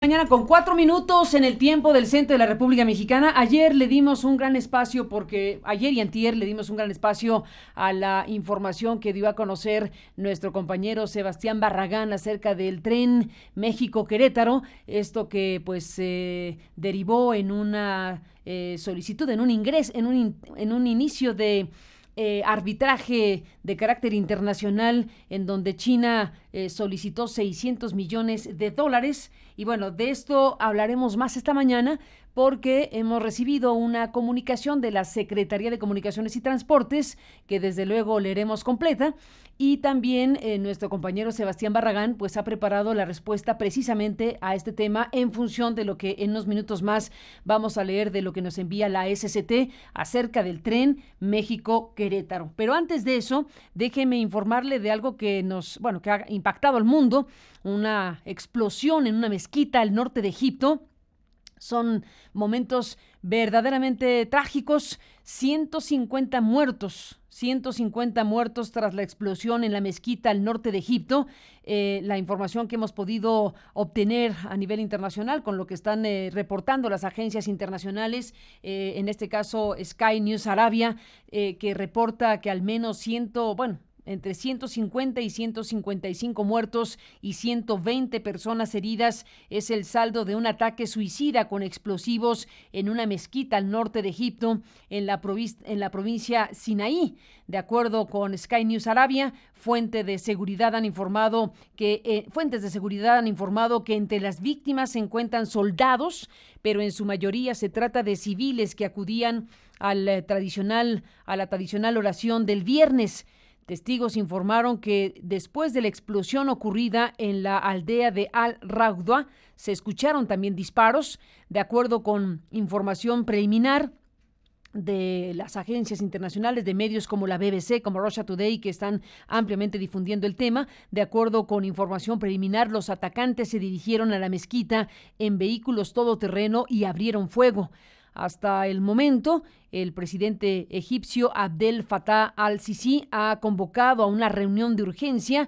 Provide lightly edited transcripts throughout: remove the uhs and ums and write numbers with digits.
Mañana con 4 minutos en el tiempo del centro de la República Mexicana. Ayer le dimos un gran espacio ayer y antier le dimos un gran espacio a la información que dio a conocer nuestro compañero Sebastián Barragán acerca del tren México-Querétaro. Esto que derivó en una solicitud, en un ingreso, en un inicio de arbitraje de carácter internacional en donde China solicitó 600 millones de dólares. Y bueno, de esto hablaremos más esta mañana porque hemos recibido una comunicación de la Secretaría de Comunicaciones y Transportes, que desde luego leeremos completa, y también nuestro compañero Sebastián Barragán pues ha preparado la respuesta precisamente a este tema en función de lo que en unos minutos más vamos a leer de lo que nos envía la SCT acerca del tren México-Querétaro. Pero antes de eso, déjeme informarle de algo que que ha impactado al mundo, una explosión en una mezquita al norte de Egipto. Son momentos verdaderamente trágicos. 150 muertos tras la explosión en la mezquita al norte de Egipto. La información que hemos podido obtener a nivel internacional con lo que están reportando las agencias internacionales, en este caso Sky News Arabia, que reporta que al menos entre 150 y 155 muertos y 120 personas heridas es el saldo de un ataque suicida con explosivos en una mezquita al norte de Egipto, en la provincia Sinaí. De acuerdo con Sky News Arabia, fuentes de seguridad han informado que entre las víctimas se encuentran soldados, pero en su mayoría se trata de civiles que acudían a la tradicional oración del viernes. Testigos informaron que después de la explosión ocurrida en la aldea de Al-Rawda, se escucharon también disparos. De acuerdo con información preliminar de las agencias internacionales, de medios como la BBC, como Russia Today, que están ampliamente difundiendo el tema, de acuerdo con información preliminar, los atacantes se dirigieron a la mezquita en vehículos todoterreno y abrieron fuego. Hasta el momento, el presidente egipcio Abdel Fattah al-Sisi ha convocado a una reunión de urgencia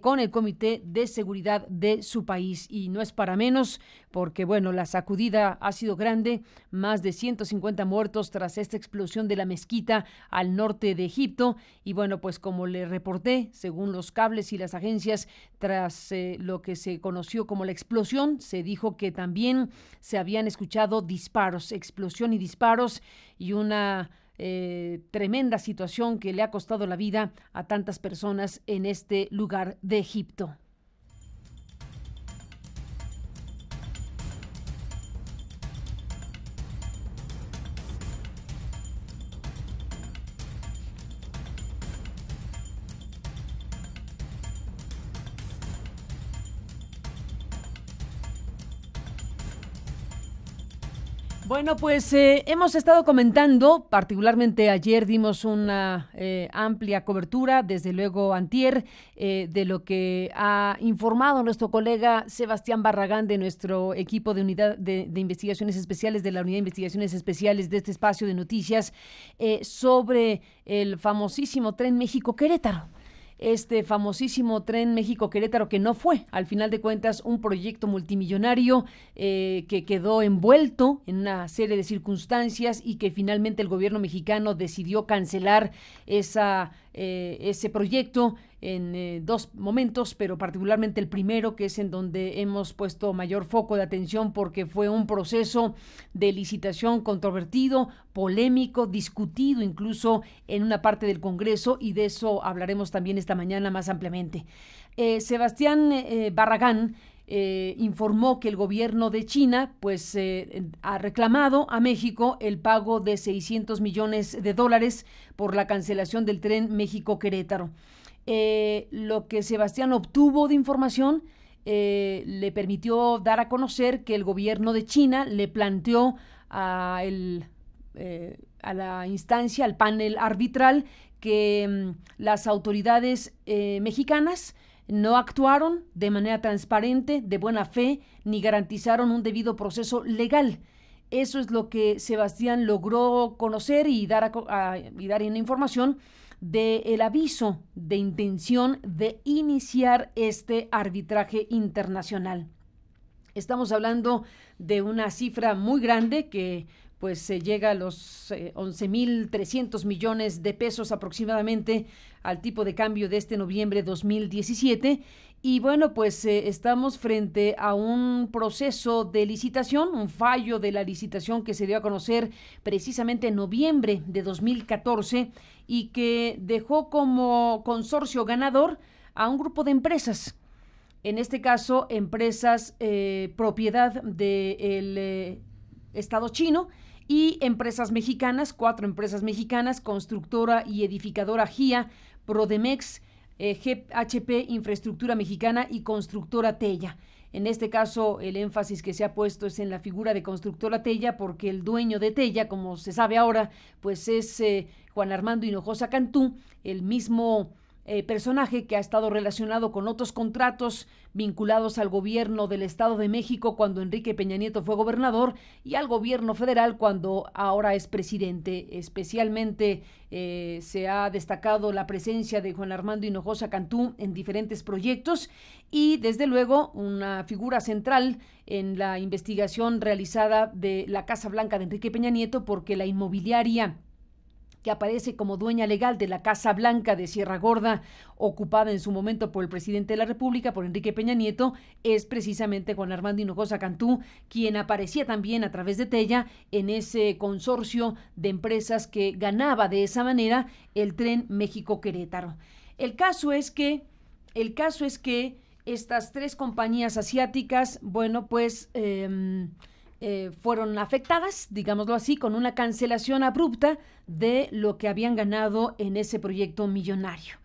con el Comité de Seguridad de su país. Y no es para menos porque, la sacudida ha sido grande. Más de 150 muertos tras esta explosión de la mezquita al norte de Egipto. Y pues como le reporté, según los cables y las agencias, tras lo que se conoció como la explosión, se dijo que también se habían escuchado disparos, explosión y disparos, y una tremenda situación que le ha costado la vida a tantas personas en este lugar de Egipto. Hemos estado comentando, particularmente ayer dimos una amplia cobertura, desde luego antier, de lo que ha informado nuestro colega Sebastián Barragán de nuestro equipo de unidad de investigaciones especiales, de la unidad de investigaciones especiales de este espacio de noticias, sobre el famosísimo tren México-Querétaro. Este famosísimo tren México-Querétaro, que no fue, al final de cuentas, un proyecto multimillonario que quedó envuelto en una serie de circunstancias y que finalmente el gobierno mexicano decidió cancelar ese proyecto en dos momentos, pero particularmente el primero, que es en donde hemos puesto mayor foco de atención porque fue un proceso de licitación controvertido, polémico, discutido incluso en una parte del Congreso, y de eso hablaremos también esta mañana más ampliamente. Sebastián Barragán informó que el gobierno de China ha reclamado a México el pago de 600 millones de dólares por la cancelación del tren México-Querétaro. Lo que Sebastián obtuvo de información le permitió dar a conocer que el gobierno de China le planteó a la instancia, al panel arbitral, que las autoridades mexicanas no actuaron de manera transparente, de buena fe, ni garantizaron un debido proceso legal. Eso es lo que Sebastián logró conocer y dar en información del aviso de intención de iniciar este arbitraje internacional. Estamos hablando de una cifra muy grande que pues se llega a los 11.300 millones de pesos aproximadamente al tipo de cambio de este noviembre 2017. Y bueno, pues estamos frente a un proceso de licitación, un fallo de la licitación que se dio a conocer precisamente en noviembre de 2014 y que dejó como consorcio ganador a un grupo de empresas. En este caso, empresas propiedad del Estado chino y empresas mexicanas, 4 empresas mexicanas, constructora y edificadora GIA, Prodemex, GHP Infraestructura Mexicana y constructora Tella. En este caso, el énfasis que se ha puesto es en la figura de constructora Tella, porque el dueño de Tella, como se sabe ahora, pues es Juan Armando Hinojosa Cantú, el mismo personaje que ha estado relacionado con otros contratos vinculados al gobierno del Estado de México cuando Enrique Peña Nieto fue gobernador y al gobierno federal cuando ahora es presidente. Especialmente se ha destacado la presencia de Juan Armando Hinojosa Cantú en diferentes proyectos y desde luego una figura central en la investigación realizada de la Casa Blanca de Enrique Peña Nieto, porque la inmobiliaria que aparece como dueña legal de la Casa Blanca de Sierra Gorda, ocupada en su momento por el presidente de la República, por Enrique Peña Nieto, es precisamente Juan Armando Hinojosa Cantú, quien aparecía también a través de Tella en ese consorcio de empresas que ganaba de esa manera el tren México-Querétaro. El caso es que estas 3 compañías asiáticas, bueno, pues fueron afectadas, digámoslo así, con una cancelación abrupta de lo que habían ganado en ese proyecto millonario.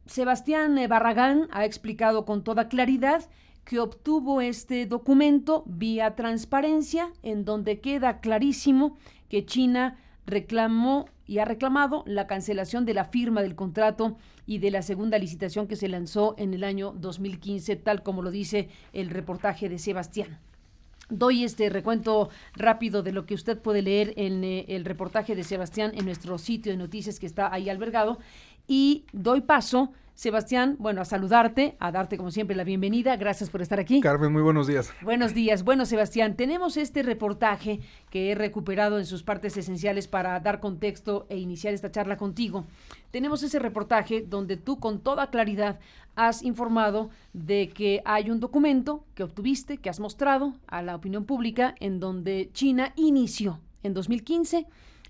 Sebastián Barragán ha explicado con toda claridad que obtuvo este documento vía transparencia, en donde queda clarísimo que China reclamó y ha reclamado la cancelación de la firma del contrato y de la segunda licitación que se lanzó en el año 2015, tal como lo dice el reportaje de Sebastián. Doy este recuento rápido de lo que usted puede leer en el reportaje de Sebastián en nuestro sitio de noticias que está ahí albergado, y doy paso, Sebastián, bueno, a saludarte, a darte como siempre la bienvenida. Gracias por estar aquí. Carmen, muy buenos días. Buenos días. Bueno, Sebastián, tenemos este reportaje que he recuperado en sus partes esenciales para dar contexto e iniciar esta charla contigo. Tenemos ese reportaje donde tú con toda claridad has informado de que hay un documento que obtuviste, que has mostrado a la opinión pública, en donde China inició en 2015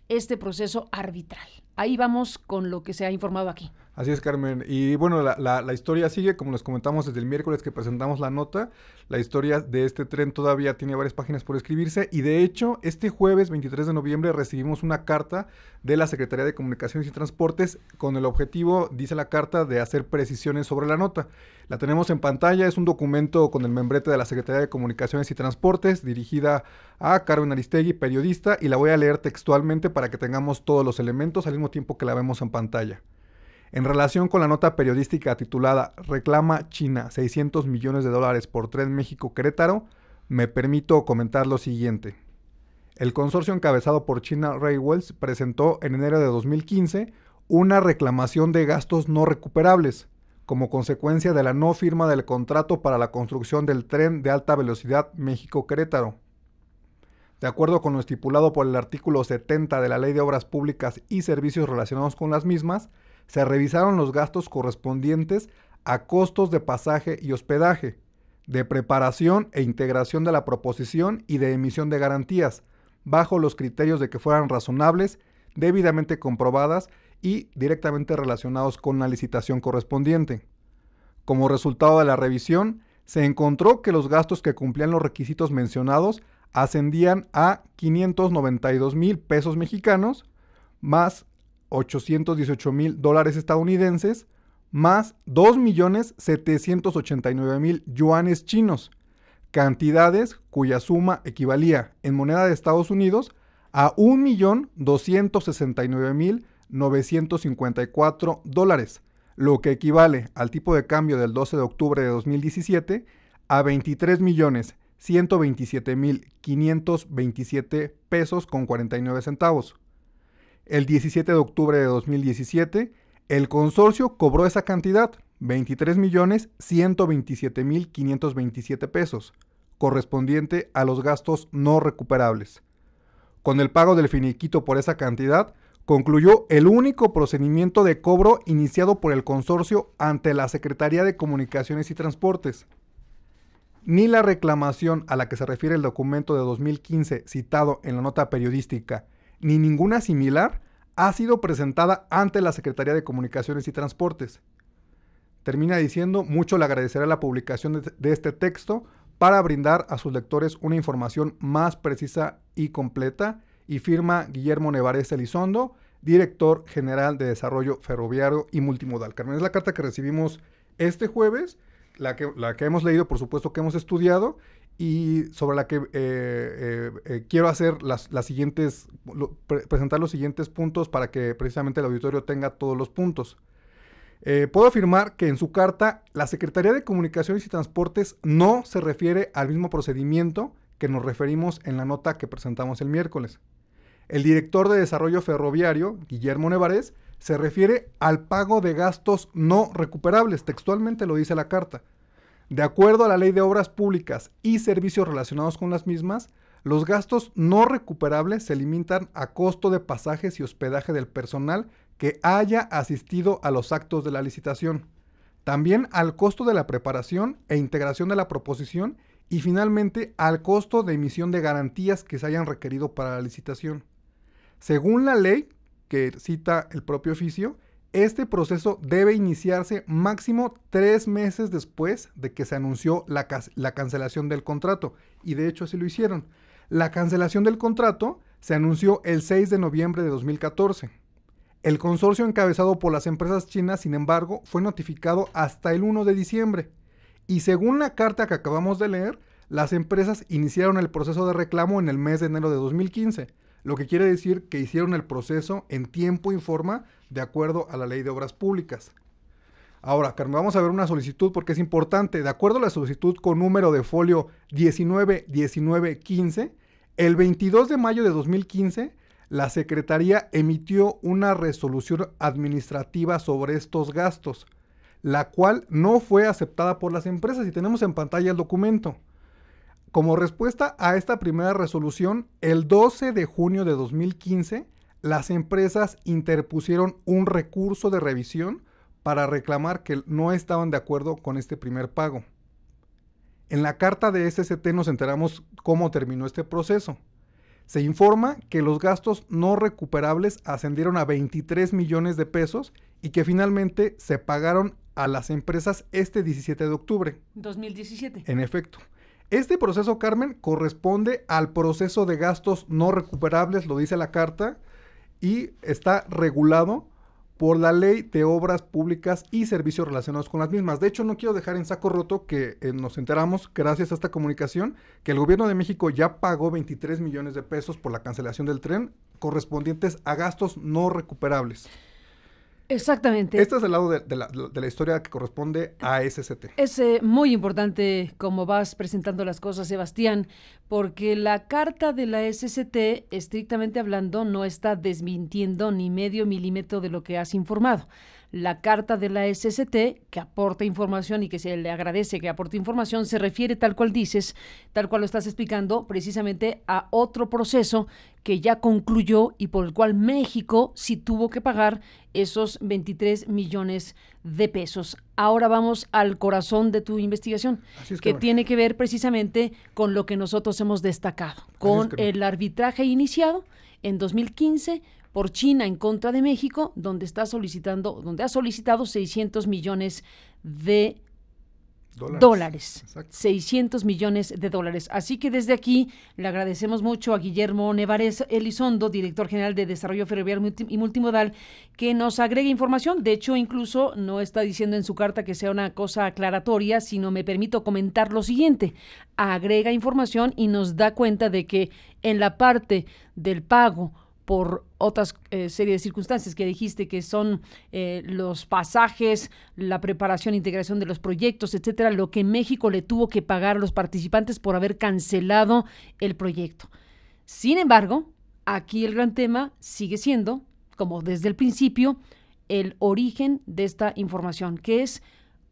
este proceso arbitral. Ahí vamos con lo que se ha informado aquí. Así es, Carmen. Y bueno, la historia sigue, como les comentamos desde el miércoles que presentamos la nota. La historia de este tren todavía tiene varias páginas por escribirse. Y de hecho, este jueves 23 de noviembre recibimos una carta de la Secretaría de Comunicaciones y Transportes con el objetivo, dice la carta, de hacer precisiones sobre la nota. La tenemos en pantalla, es un documento con el membrete de la Secretaría de Comunicaciones y Transportes, dirigida a Carmen Aristegui, periodista, y la voy a leer textualmente para que tengamos todos los elementos al mismo tiempo que la vemos en pantalla. En relación con la nota periodística titulada «Reclama China $600 millones por Tren México-Querétaro», me permito comentar lo siguiente. El consorcio encabezado por China Railways presentó en enero de 2015 una reclamación de gastos no recuperables, como consecuencia de la no firma del contrato para la construcción del tren de alta velocidad México-Querétaro. De acuerdo con lo estipulado por el artículo 70 de la Ley de Obras Públicas y Servicios relacionados con las mismas, se revisaron los gastos correspondientes a costos de pasaje y hospedaje, de preparación e integración de la proposición y de emisión de garantías, bajo los criterios de que fueran razonables, debidamente comprobadas y directamente relacionados con la licitación correspondiente. Como resultado de la revisión, se encontró que los gastos que cumplían los requisitos mencionados ascendían a 592,000 pesos mexicanos, más $818,000 estadounidenses, más 2,789,000 yuanes chinos, cantidades cuya suma equivalía en moneda de Estados Unidos a $1,269,954, lo que equivale al tipo de cambio del 12 de octubre de 2017 a 23,127,527 pesos con 49 centavos. El 17 de octubre de 2017, el consorcio cobró esa cantidad, 23,127,527 pesos, correspondiente a los gastos no recuperables. Con el pago del finiquito por esa cantidad, concluyó el único procedimiento de cobro iniciado por el consorcio ante la Secretaría de Comunicaciones y Transportes. Ni la reclamación a la que se refiere el documento de 2015 citado en la nota periodística, ni ninguna similar ha sido presentada ante la Secretaría de Comunicaciones y Transportes. Termina diciendo, mucho le agradecerá la publicación de este texto para brindar a sus lectores una información más precisa y completa, y firma Guillermo Nevarez Elizondo, director general de Desarrollo Ferroviario y Multimodal. Carmen, es la carta que recibimos este jueves, la que hemos leído, por supuesto que hemos estudiado, y sobre la que quiero hacer presentar los siguientes puntos para que precisamente el auditorio tenga todos los puntos. Puedo afirmar que en su carta la Secretaría de Comunicaciones y Transportes no se refiere al mismo procedimiento que nos referimos en la nota que presentamos el miércoles. El director de Desarrollo Ferroviario, Guillermo Nevarez, se refiere al pago de gastos no recuperables, textualmente lo dice la carta. De acuerdo a la Ley de Obras Públicas y servicios relacionados con las mismas, los gastos no recuperables se limitan a costo de pasajes y hospedaje del personal que haya asistido a los actos de la licitación, también al costo de la preparación e integración de la proposición y finalmente al costo de emisión de garantías que se hayan requerido para la licitación. Según la ley que cita el propio oficio, este proceso debe iniciarse máximo 3 meses después de que se anunció la cancelación del contrato, y de hecho así lo hicieron. La cancelación del contrato se anunció el 6 de noviembre de 2014. El consorcio encabezado por las empresas chinas, sin embargo, fue notificado hasta el 1 de diciembre. Y según la carta que acabamos de leer, las empresas iniciaron el proceso de reclamo en el mes de enero de 2015, lo que quiere decir que hicieron el proceso en tiempo y forma de acuerdo a la Ley de Obras Públicas. Ahora, Carmen, vamos a ver una solicitud porque es importante. De acuerdo a la solicitud con número de folio 191915, el 22 de mayo de 2015, la Secretaría emitió una resolución administrativa sobre estos gastos, la cual no fue aceptada por las empresas, y tenemos en pantalla el documento. Como respuesta a esta primera resolución, el 12 de junio de 2015, las empresas interpusieron un recurso de revisión para reclamar que no estaban de acuerdo con este primer pago. En la carta de SST nos enteramos cómo terminó este proceso. Se informa que los gastos no recuperables ascendieron a 23 millones de pesos y que finalmente se pagaron a las empresas este 17 de octubre. 2017. En efecto. Este proceso, Carmen, corresponde al proceso de gastos no recuperables, lo dice la carta, y está regulado por la Ley de Obras Públicas y servicios relacionados con las mismas. De hecho, no quiero dejar en saco roto que nos enteramos, gracias a esta comunicación, que el gobierno de México ya pagó 23 millones de pesos por la cancelación del tren, correspondientes a gastos no recuperables. Exactamente. Este es el lado de la historia que corresponde a SST. Es muy importante cómo vas presentando las cosas, Sebastián, porque la carta de la SST, estrictamente hablando, no está desmintiendo ni medio milímetro de lo que has informado. La carta de la SST, que aporta información y que se le agradece que aporte información, se refiere, tal cual dices, tal cual lo estás explicando, precisamente a otro proceso que ya concluyó y por el cual México sí tuvo que pagar esos 23 millones de pesos. Ahora vamos al corazón de tu investigación, que tiene que ver precisamente con lo que nosotros hemos destacado, con el arbitraje iniciado en 2015 por China en contra de México, donde ha solicitado 600 millones de dólares. 600 millones de dólares. Así que desde aquí le agradecemos mucho a Guillermo Nevarez Elizondo, director general de Desarrollo Ferroviario y Multimodal, que nos agregue información. De hecho, incluso no está diciendo en su carta que sea una cosa aclaratoria, sino me permito comentar lo siguiente. Agrega información y nos da cuenta de que en la parte del pago por otras serie de circunstancias que dijiste, que son los pasajes, la preparación e integración de los proyectos, etcétera, lo que México le tuvo que pagar a los participantes por haber cancelado el proyecto. Sin embargo, aquí el gran tema sigue siendo, como desde el principio, el origen de esta información, que es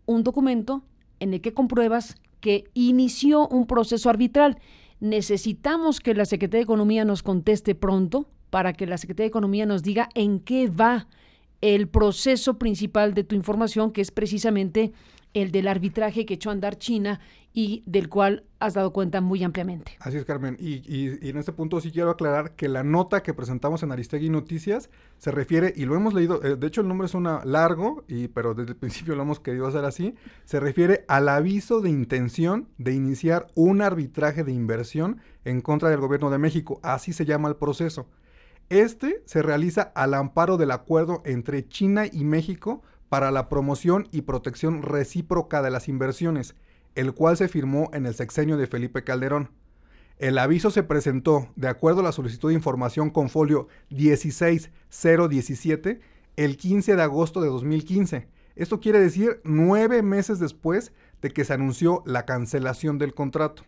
un documento en el que compruebas que inició un proceso arbitral. Necesitamos que la Secretaría de Economía nos conteste pronto para que la Secretaría de Economía nos diga en qué va el proceso principal de tu información, que es precisamente el del arbitraje que echó a andar China y del cual has dado cuenta muy ampliamente. Así es, Carmen. Y en este punto sí quiero aclarar que la nota que presentamos en Aristegui Noticias se refiere, y lo hemos leído, de hecho el nombre suena largo, pero desde el principio lo hemos querido hacer así, se refiere al aviso de intención de iniciar un arbitraje de inversión en contra del gobierno de México. Así se llama el proceso. Este se realiza al amparo del acuerdo entre China y México para la promoción y protección recíproca de las inversiones, el cual se firmó en el sexenio de Felipe Calderón. El aviso se presentó, de acuerdo a la solicitud de información con folio 16017, el 15 de agosto de 2015. Esto quiere decir 9 meses después de que se anunció la cancelación del contrato.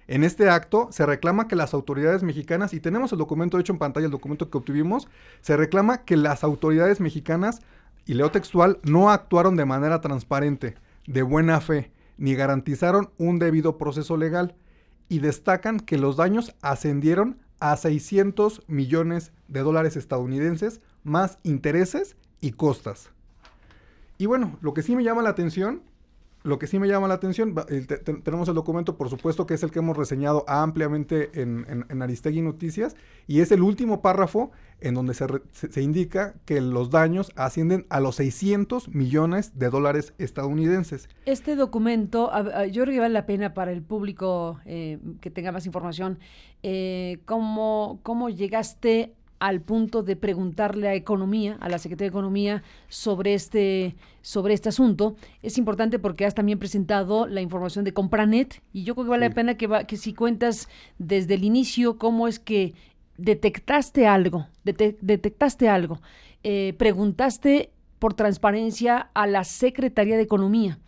En este acto se reclama que las autoridades mexicanas, y tenemos el documento hecho en pantalla, el documento que obtuvimos, se reclama que las autoridades mexicanas, y leo textual, no actuaron de manera transparente, de buena fe, ni garantizaron un debido proceso legal, y destacan que los daños ascendieron a $600 millones estadounidenses, más intereses y costas. Y bueno, lo que sí me llama la atención, tenemos el documento, por supuesto, que es el que hemos reseñado ampliamente en Aristegui Noticias, y es el último párrafo en donde se indica que los daños ascienden a los $600 millones estadounidenses. Este documento, yo creo que vale la pena para el público que tenga más información, ¿cómo llegaste al punto de preguntarle a Economía, a la Secretaría de Economía, sobre este asunto? Es importante porque has también presentado la información de Compranet, y yo creo que vale la pena que si cuentas desde el inicio cómo es que detectaste algo, preguntaste por transparencia a la Secretaría de Economía.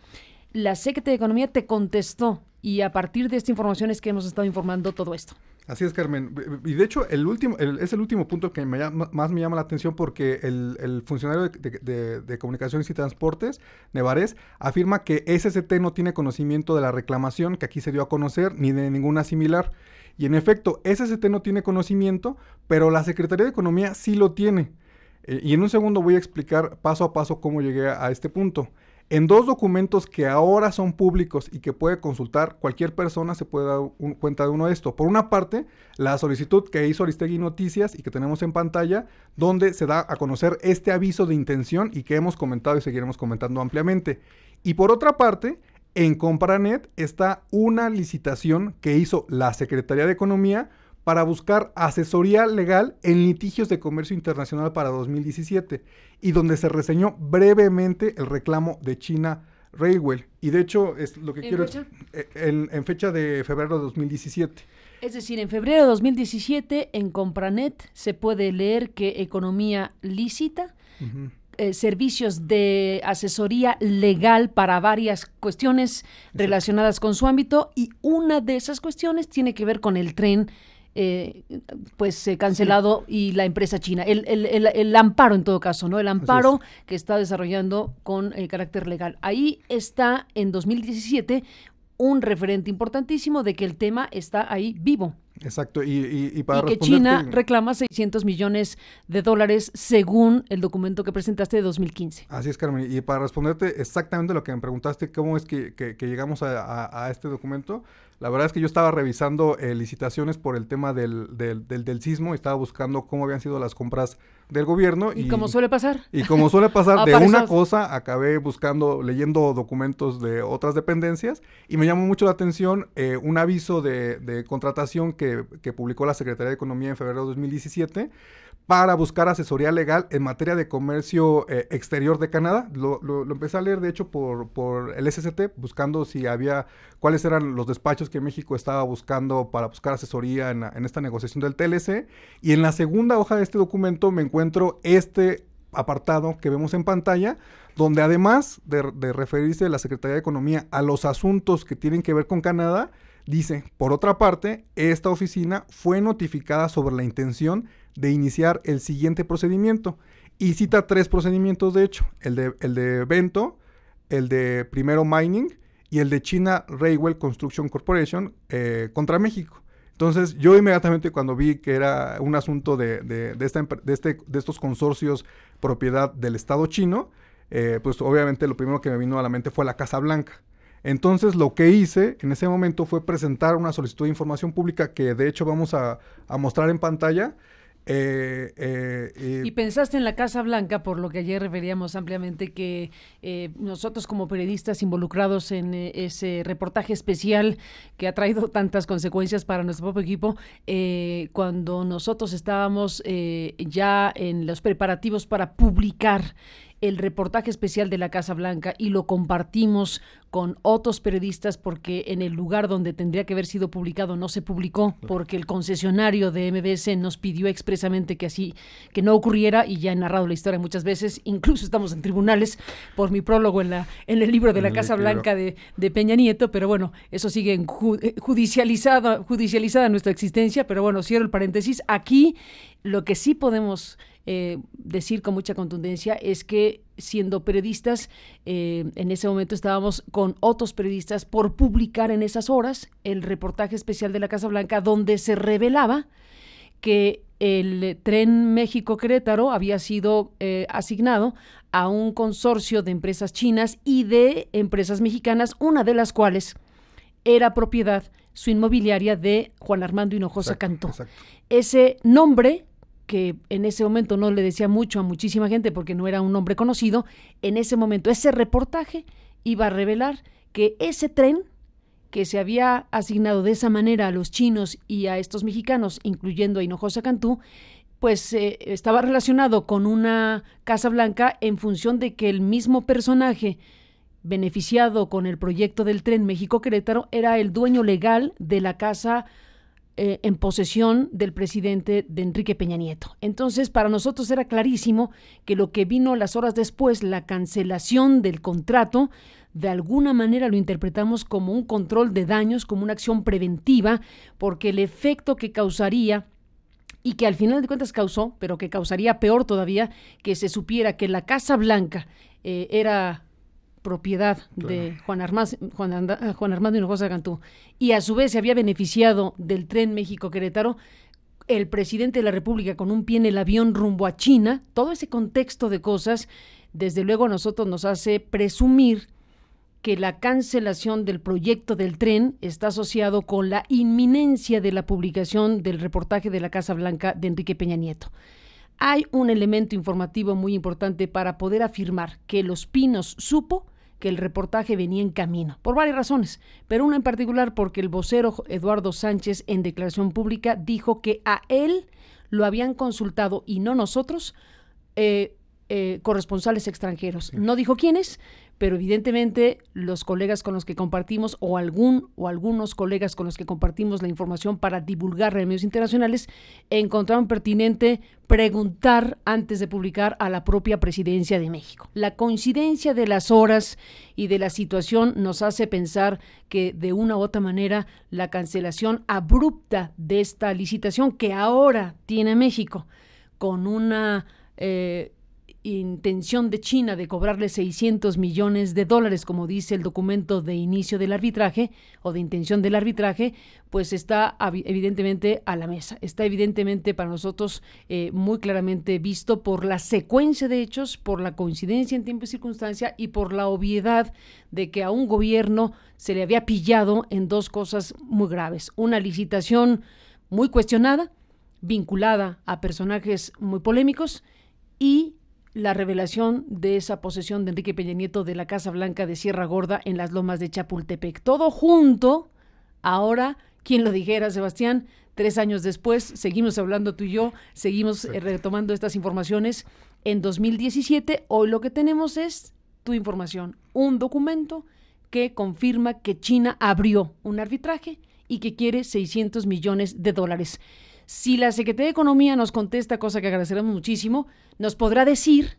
La Secretaría de Economía te contestó, y a partir de esta información es que hemos estado informando todo esto. Así es, Carmen. Y de hecho, es el último punto que más me llama la atención, porque el funcionario de Comunicaciones y Transportes, Nevarez, afirma que SST no tiene conocimiento de la reclamación que aquí se dio a conocer, ni de ninguna similar. Y en efecto, SST no tiene conocimiento, pero la Secretaría de Economía sí lo tiene. Y en un segundo voy a explicar paso a paso cómo llegué a este punto. En 2 documentos que ahora son públicos y que puede consultar cualquier persona, se puede dar cuenta de uno de esto. Por una parte, la solicitud que hizo Aristegui Noticias y que tenemos en pantalla, donde se da a conocer este aviso de intención y que hemos comentado y seguiremos comentando ampliamente. Y por otra parte, en Compranet está una licitación que hizo la Secretaría de Economía para buscar asesoría legal en litigios de comercio internacional para 2017, y donde se reseñó brevemente el reclamo de China Railway. Y de hecho, es lo que quiero fecha? En fecha de febrero de 2017. Es decir, en febrero de 2017, en Compranet se puede leer que Economía licita servicios de asesoría legal para varias cuestiones relacionadas con su ámbito, y una de esas cuestiones tiene que ver con el tren cancelado, sí, y la empresa china, el amparo en todo caso, ¿no? El amparo que está desarrollando con carácter legal. Ahí está en 2017 un referente importantísimo de que el tema está ahí vivo. Exacto, y para que China reclama $600 millones según el documento que presentaste de 2015. Así es, Carmen, y para responderte exactamente lo que me preguntaste, cómo es que llegamos a este documento. La verdad es que yo estaba revisando licitaciones por el tema del sismo, y estaba buscando cómo habían sido las compras del gobierno. Y como suele pasar. Y como suele pasar, de una cosa acabé leyendo documentos de otras dependencias, y me llamó mucho la atención un aviso de contratación que publicó la Secretaría de Economía en febrero de 2017 para buscar asesoría legal en materia de comercio exterior de Canadá. Lo empecé a leer, de hecho, por el SST, buscando cuáles eran los despachos que México estaba buscando para buscar asesoría en esta negociación del TLC. Y en la segunda hoja de este documento me encuentro este apartado que vemos en pantalla, donde además de referirse la Secretaría de Economía a los asuntos que tienen que ver con Canadá, dice: por otra parte, esta oficina fue notificada sobre la intención de iniciar el siguiente procedimiento, y cita 3 procedimientos, de hecho: el de evento, el de Primero Mining y el de China Railway Construction Corporation contra México. Entonces, yo inmediatamente cuando vi que era un asunto de estos consorcios propiedad del Estado chino, pues obviamente lo primero que me vino a la mente fue la Casa Blanca. Entonces, lo que hice en ese momento fue presentar una solicitud de información pública que de hecho vamos a mostrar en pantalla. Y pensaste en la Casa Blanca, por lo que ayer referíamos ampliamente, que nosotros como periodistas involucrados en ese reportaje especial que ha traído tantas consecuencias para nuestro propio equipo, cuando nosotros estábamos ya en los preparativos para publicar el reportaje especial de la Casa Blanca y lo compartimos con otros periodistas porque en el lugar donde tendría que haber sido publicado no se publicó porque el concesionario de MBS nos pidió expresamente que no ocurriera, y ya he narrado la historia muchas veces, incluso estamos en tribunales por mi prólogo en el libro de la Casa Blanca de Peña Nieto, pero bueno, eso sigue en judicializada nuestra existencia, pero bueno, cierro el paréntesis. Aquí lo que sí podemos decir con mucha contundencia es que siendo periodistas, en ese momento estábamos con otros periodistas por publicar en esas horas el reportaje especial de la Casa Blanca donde se revelaba que el tren México-Querétaro había sido asignado a un consorcio de empresas chinas y de empresas mexicanas, una de las cuales era propiedad su inmobiliaria de Juan Armando Hinojosa Cantú. Exacto. Ese nombre, que en ese momento no le decía mucho a muchísima gente porque no era un nombre conocido, en ese momento ese reportaje iba a revelar que ese tren que se había asignado de esa manera a los chinos y a estos mexicanos, incluyendo a Hinojosa Cantú, pues estaba relacionado con una Casa Blanca en función de que el mismo personaje beneficiado con el proyecto del tren México-Querétaro era el dueño legal de la casa en posesión del presidente de Enrique Peña Nieto. Entonces, para nosotros era clarísimo que lo que vino las horas después, la cancelación del contrato, de alguna manera lo interpretamos como un control de daños, como una acción preventiva, porque el efecto que causaría, y que al final de cuentas causó, pero que causaría peor todavía, que se supiera que la Casa Blanca era propiedad de Juan Armando Hinojosa Cantú y a su vez se había beneficiado del tren México-Querétaro, el presidente de la República con un pie en el avión rumbo a China, todo ese contexto de cosas, desde luego a nosotros nos hace presumir que la cancelación del proyecto del tren está asociado con la inminencia de la publicación del reportaje de la Casa Blanca de Enrique Peña Nieto. Hay un elemento informativo muy importante para poder afirmar que Los Pinos supo que el reportaje venía en camino, por varias razones, pero una en particular porque el vocero Eduardo Sánchez en declaración pública dijo que a él lo habían consultado y no nosotros, corresponsales extranjeros. Sí. No dijo quiénes, pero evidentemente los colegas con los que compartimos o algunos colegas con los que compartimos la información para divulgar en medios internacionales encontraron pertinente preguntar antes de publicar a la propia Presidencia de México. La coincidencia de las horas y de la situación nos hace pensar que de una u otra manera la cancelación abrupta de esta licitación que ahora tiene México con una intención de China de cobrarle $600 millones, como dice el documento de inicio del arbitraje o de intención del arbitraje, pues está evidentemente a la mesa. Está evidentemente para nosotros muy claramente visto por la secuencia de hechos, por la coincidencia en tiempo y circunstancia y por la obviedad de que a un gobierno se le había pillado en dos cosas muy graves. Una licitación muy cuestionada, vinculada a personajes muy polémicos y la revelación de esa posesión de Enrique Peña Nieto de la Casa Blanca de Sierra Gorda en las lomas de Chapultepec. Todo junto, ahora, ¿quién lo dijera, Sebastián? 3 años después, seguimos hablando tú y yo, seguimos retomando estas informaciones. En 2017, hoy lo que tenemos es tu información, un documento que confirma que China abrió un arbitraje y que quiere $600 millones. Si la Secretaría de Economía nos contesta, cosa que agradeceremos muchísimo, nos podrá decir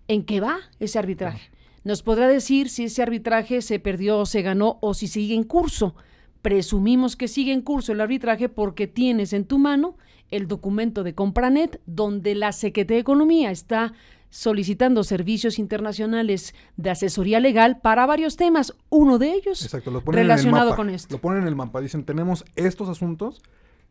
en qué va ese arbitraje. Nos podrá decir si ese arbitraje se perdió o se ganó o si sigue en curso. Presumimos que sigue en curso el arbitraje porque tienes en tu mano el documento de Compranet donde la Secretaría de Economía está solicitando servicios internacionales de asesoría legal para varios temas, uno de ellos exacto, lo ponen relacionado en el mapa, con esto. Lo ponen en el mapa, dicen, tenemos estos asuntos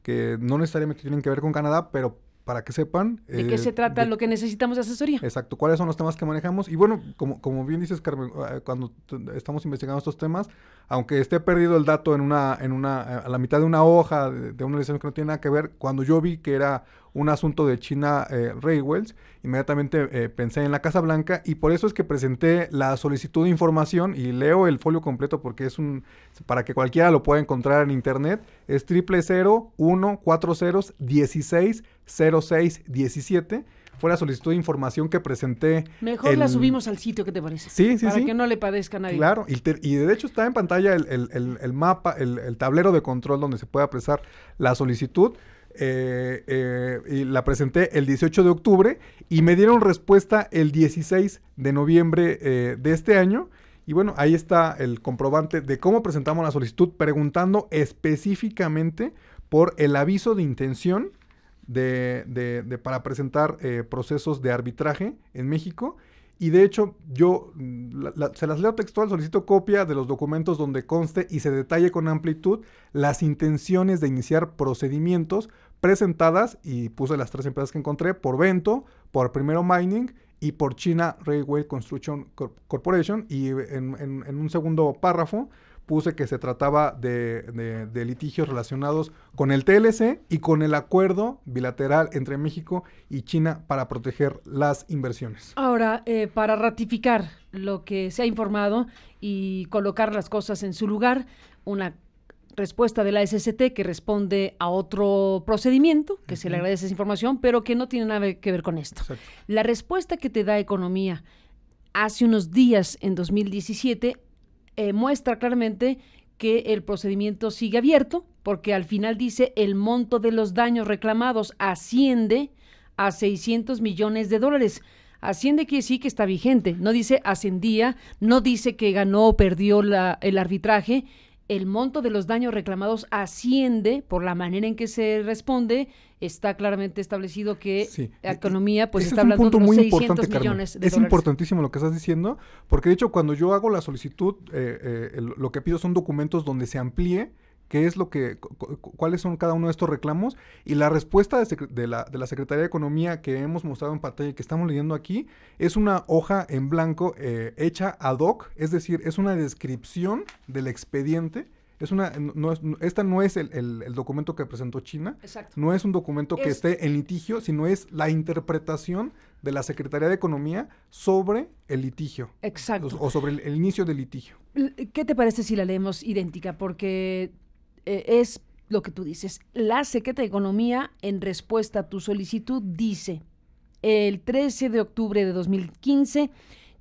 que no necesariamente tienen que ver con Canadá, pero para que sepan... ¿De qué se trata lo que necesitamos de asesoría? Exacto, cuáles son los temas que manejamos. Y bueno, como bien dices, Carmen, cuando estamos investigando estos temas, aunque esté perdido el dato a la mitad de una hoja de una lección que no tiene nada que ver, cuando yo vi que era un asunto de China Railways, inmediatamente pensé en la Casa Blanca, y por eso es que presenté la solicitud de información, y leo el folio completo porque para que cualquiera lo pueda encontrar en internet, es 000-140-16-06-17. Fue la solicitud de información que presenté. Mejor la subimos al sitio, ¿qué te parece? Sí. Para que no le padezca a nadie. Claro, y de hecho está en pantalla el mapa, el tablero de control donde se puede apresar la solicitud. Y la presenté el 18 de octubre y me dieron respuesta el 16 de noviembre de este año. Y bueno, ahí está el comprobante de cómo presentamos la solicitud, preguntando específicamente por el aviso de intención para presentar procesos de arbitraje en México. Y de hecho, yo se las leo textual, solicito copia de los documentos donde conste y se detalle con amplitud las intenciones de iniciar procedimientos presentadas, y puse las 3 empresas que encontré, por Vento, por Primero Mining y por China Railway Construction Corporation, y en un segundo párrafo puse que se trataba de litigios relacionados con el TLC y con el acuerdo bilateral entre México y China para proteger las inversiones. Ahora, para ratificar lo que se ha informado y colocar las cosas en su lugar, una respuesta de la SCT que responde a otro procedimiento, que se le agradece esa información, pero que no tiene nada que ver con esto. Exacto. La respuesta que te da Economía hace unos días, en 2017, muestra claramente que el procedimiento sigue abierto, porque al final dice el monto de los daños reclamados asciende a $600 millones. Asciende quiere decir que está vigente, no dice ascendía, no dice que ganó o perdió el arbitraje. El monto de los daños reclamados asciende, por la manera en que se responde, está claramente establecido que Economía pues está hablando de unos 600 millones de dólares. Es importantísimo lo que estás diciendo, porque de hecho cuando yo hago la solicitud, lo que pido son documentos donde se amplíe qué es cuáles son cada uno de estos reclamos, y la respuesta de la Secretaría de Economía que hemos mostrado en pantalla y que estamos leyendo aquí es una hoja en blanco hecha ad hoc, es decir, es una descripción del expediente. Esta no es el documento que presentó China. Exacto. No es un documento que esté en litigio, sino es la interpretación de la Secretaría de Economía sobre el litigio. Exacto. O sobre el inicio del litigio. ¿Qué te parece si la leemos idéntica? Porque es lo que tú dices. La Secretaría de Economía, en respuesta a tu solicitud, dice: el 13 de octubre de 2015,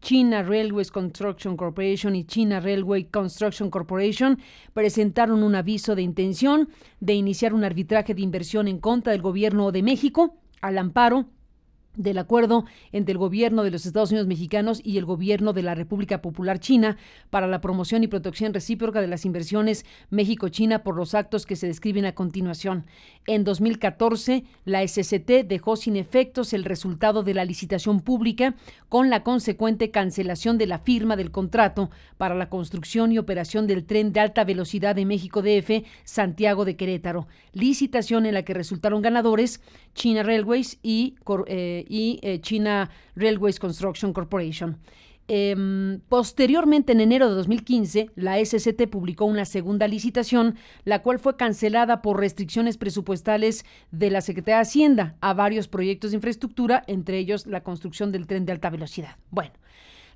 China Railways Construction Corporation y China Railway Construction Corporation presentaron un aviso de intención de iniciar un arbitraje de inversión en contra del gobierno de México al amparo del acuerdo entre el gobierno de los Estados Unidos mexicanos y el gobierno de la República Popular China para la promoción y protección recíproca de las inversiones México-China por los actos que se describen a continuación. En 2014, la SCT dejó sin efectos el resultado de la licitación pública con la consecuente cancelación de la firma del contrato para la construcción y operación del tren de alta velocidad de México DF Santiago de Querétaro, licitación en la que resultaron ganadores China Railways y China Railways Construction Corporation. Posteriormente, en enero de 2015, la SCT publicó una segunda licitación, la cual fue cancelada por restricciones presupuestales de la Secretaría de Hacienda a varios proyectos de infraestructura, entre ellos la construcción del tren de alta velocidad. Bueno,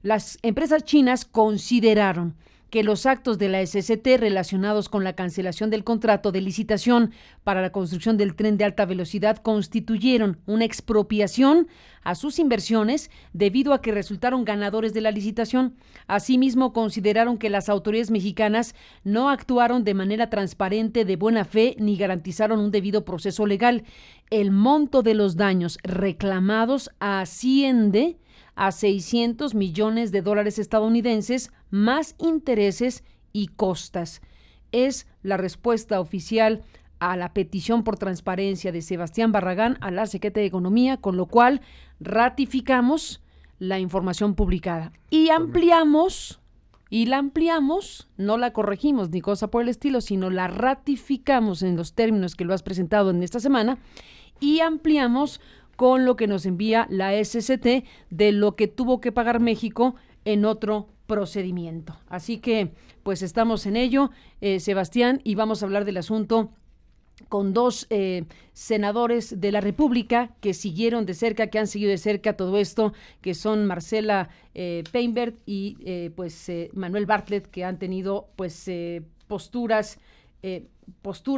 las empresas chinas consideraron que los actos de la SCT relacionados con la cancelación del contrato de licitación para la construcción del tren de alta velocidad constituyeron una expropiación a sus inversiones debido a que resultaron ganadores de la licitación. Asimismo, consideraron que las autoridades mexicanas no actuaron de manera transparente, de buena fe, ni garantizaron un debido proceso legal. El monto de los daños reclamados asciende a $600 millones estadounidenses, más intereses y costas. Es la respuesta oficial a la petición por transparencia de Sebastián Barragán a la Secretaría de Economía, con lo cual ratificamos la información publicada. Y ampliamos, no la corregimos ni cosa por el estilo, sino la ratificamos en los términos que lo has presentado en esta semana y ampliamos con lo que nos envía la SCT de lo que tuvo que pagar México en otro procedimiento. Así que, pues estamos en ello, Sebastián, y vamos a hablar del asunto con dos senadores de la República que siguieron de cerca, que han seguido de cerca todo esto, que son Marcela Painbert y Manuel Bartlett, que han tenido posturas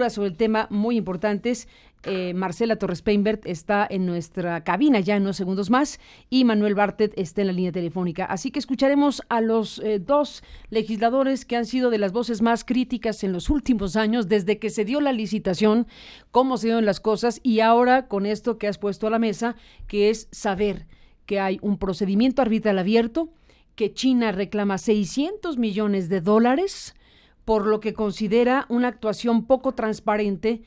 sobre el tema muy importantes. Marcela Torres Painbert está en nuestra cabina ya en unos segundos más y Manuel Bartlett está en la línea telefónica. Así que escucharemos a los dos legisladores que han sido de las voces más críticas en los últimos años, desde que se dio la licitación, cómo se dieron las cosas y ahora con esto que has puesto a la mesa, que es saber que hay un procedimiento arbitral abierto, que China reclama $600 millones por lo que considera una actuación poco transparente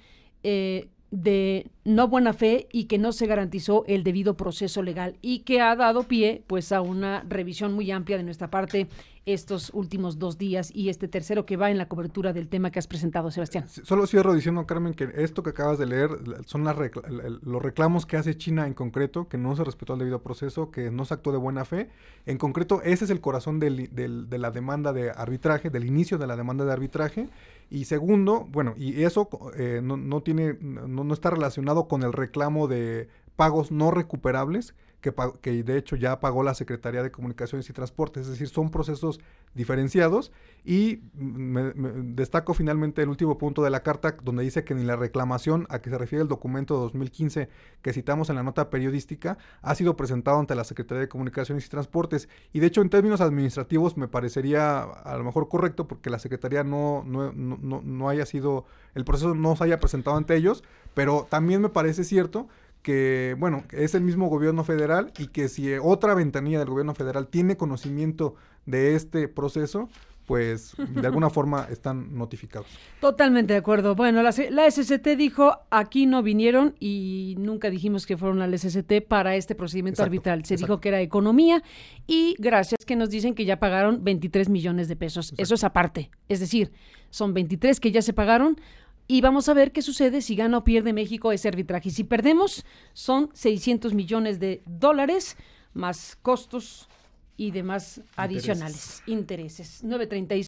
de no buena fe y que no se garantizó el debido proceso legal y que ha dado pie pues a una revisión muy amplia de nuestra parte estos últimos 2 días y este tercero que va en la cobertura del tema que has presentado, Sebastián. Solo cierro diciendo, Carmen, que esto que acabas de leer son los reclamos que hace China en concreto, que no se respetó el debido proceso, que no se actuó de buena fe. En concreto, ese es el corazón de la demanda de arbitraje, del inicio de la demanda de arbitraje. Y segundo, bueno, y eso no está relacionado con el reclamo de pagos no recuperables que de hecho ya pagó la Secretaría de Comunicaciones y Transportes, es decir, son procesos diferenciados y me destaco finalmente el último punto de la carta donde dice que ni la reclamación a que se refiere el documento de 2015 que citamos en la nota periodística ha sido presentado ante la Secretaría de Comunicaciones y Transportes y de hecho en términos administrativos me parecería a lo mejor correcto porque la Secretaría no haya sido, el proceso no se haya presentado ante ellos, pero también me parece cierto que, bueno, es el mismo gobierno federal y que si otra ventanilla del gobierno federal tiene conocimiento de este proceso, pues de alguna forma están notificados. Totalmente de acuerdo. Bueno, la SCT dijo, aquí no vinieron y nunca dijimos que fueron al SCT para este procedimiento arbitral. Se dijo que era economía y gracias que nos dicen que ya pagaron 23 millones de pesos. Exacto. Eso es aparte. Es decir, son 23 que ya se pagaron. Y vamos a ver qué sucede si gana o pierde México ese arbitraje. Y si perdemos, son $600 millones más costos y demás adicionales, intereses. 9:36.